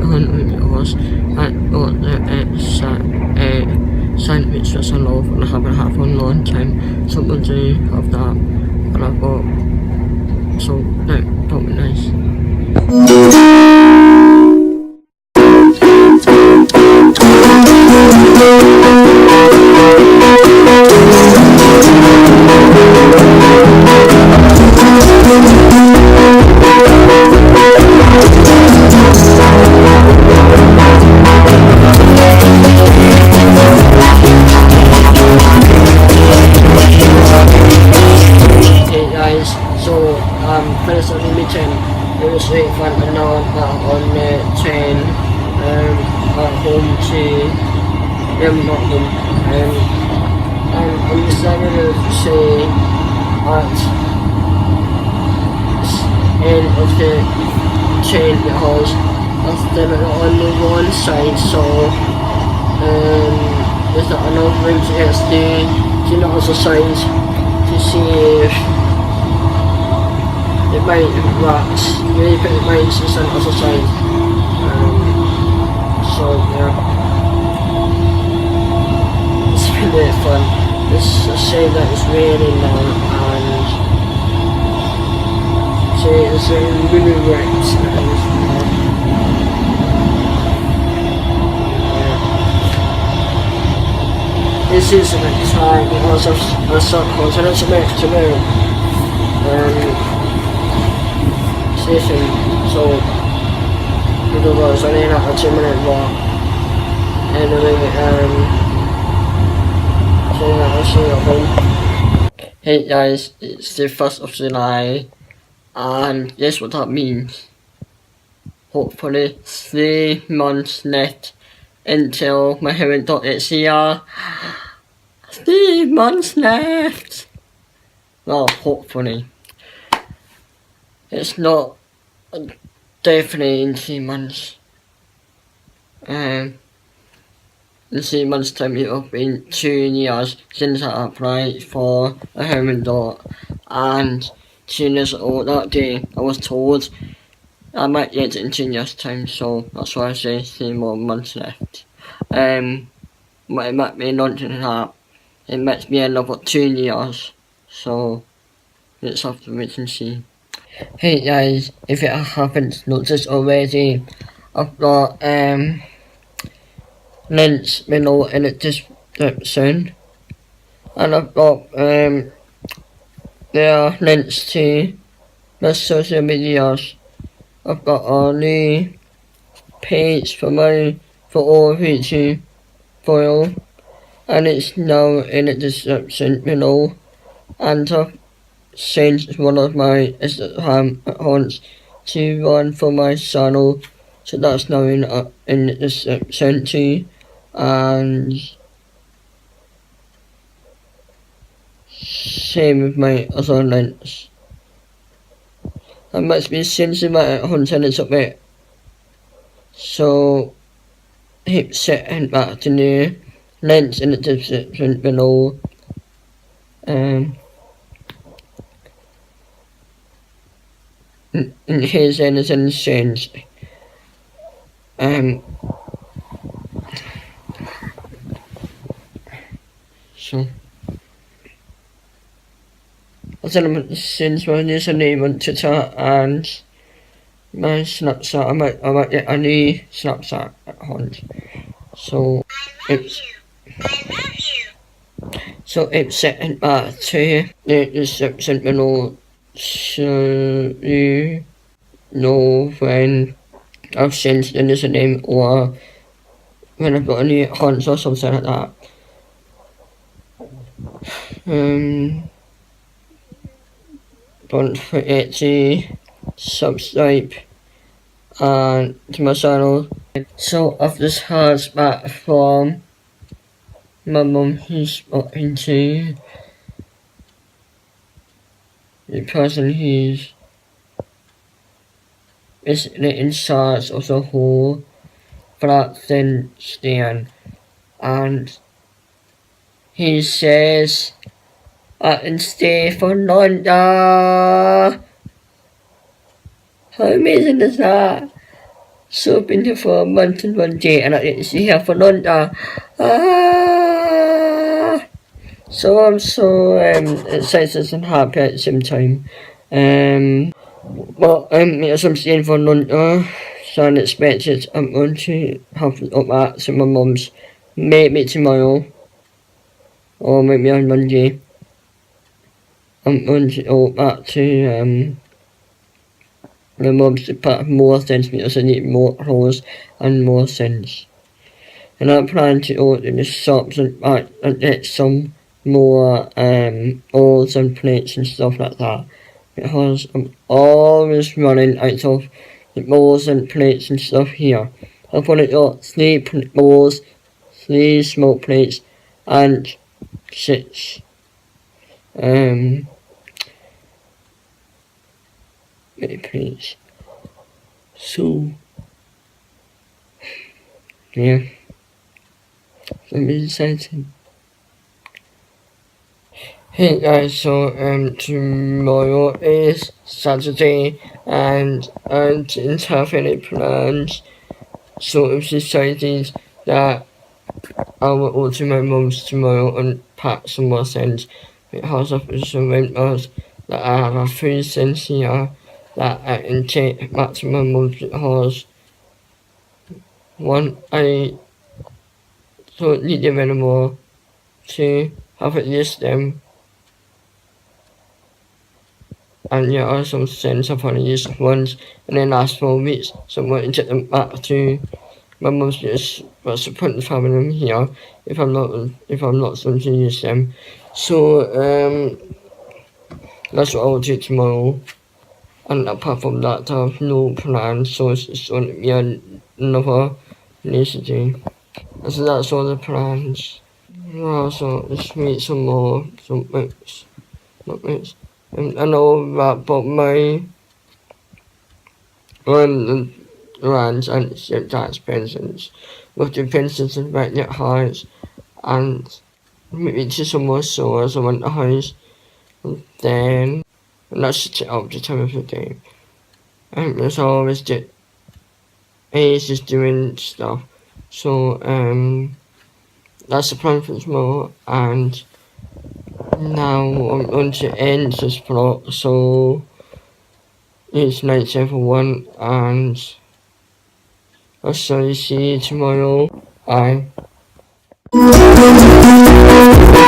100 because I thought that sandwich was a loaf and I haven't had for a long time. Someone do have that, and I thought, so that'll be nice. Finished on the meeting. It was really fun, and now I'm back on the train back home to not home. I'm decided to say at the end of the train because I'm still on the one side, so there's not enough room to get to the other side to see if it might wax, really put the minds to the other side. So yeah, it's been really fun. It's a shame that it's raining now, and it's really wet. This is an time because of some continents to move. Station, so we do go, so only like a 2-minute walk, and so I'll see you at home. Hey guys, it's the 1st of July, and guess what that means? Hopefully 3 months left until my hearing gets here. 3 months left! Well, hopefully. It's not definitely in 3 months. In 3 months' time it will be 2 years since I applied for a hearing dot, and 2 years old that day I was told I might get it in 2 years' time, so that's why I say 3 more months left. But it might be longer than that. It might be another 2 years, so let's have to wait and see. Hey guys, if you haven't noticed already, I've got links below in the description, and I've got there are links to my social medias. I've got a new page for all YouTube file, and it's now in the description below, and I've changed one of my Instagram accounts to one for my channel, so that's now in the description too, and same with my other links. I must be changing my account a little bit, so keep setting back to the links in the description below. In case anything changed. So I don't know, since my username on Twitter and my Snapchat, I might get a new Snapchat account. So it's setting back to the description below, so you know when I've changed the username or when I've got a new account or something like that. Don't forget to subscribe to my channel. So I've just heard back from my mum, who's spoken to the person who's basically in charge of the whole flat thin stand, and he says I can stay for longer. How amazing is that? So I've been here for a month and 1 day, and I didn't see here for lunch. So I'm so excited and happy at the same time. As I'm staying for lunch, so unexpected, I'm going to have up that to my mum's, maybe tomorrow, or maybe on Monday. I'm going to go back to my mum's to put more things because I need more clothes and more things. And I plan to go to the shops and get some more bowls and plates and stuff like that, because I'm always running out of the bowls and plates and stuff here. I've only got 3 bowls, 3 small plates, and 6 mini plates. So yeah, I'm excited. Hey guys, so tomorrow is Saturday, and I didn't have any plans, so I've decided that I will go to my mum's tomorrow and pack some more things, because of the remembers that I have a few things here that I can take back to my mum's, because one, I don't need them anymore, 2, have at least them. And yeah, I some things I've only used once in the last 4 weeks, so I'm going to take them back to my mum's just what's the point of having them here if I'm not going to use them. So that's what I'll do tomorrow. And apart from that, I have no plans, so it's just going to be another lazy day. So that's all the plans. So let's meet some more, not mates. I know that, but my lands and tax pensions, with the pensions and rent highs, and maybe to some more stores I want the house, and then and that's just up the time of the day. And there's always just doing stuff. So that's the plan for tomorrow, and now I'm going to end this vlog, so it's night everyone, and I'll see you tomorrow. Bye.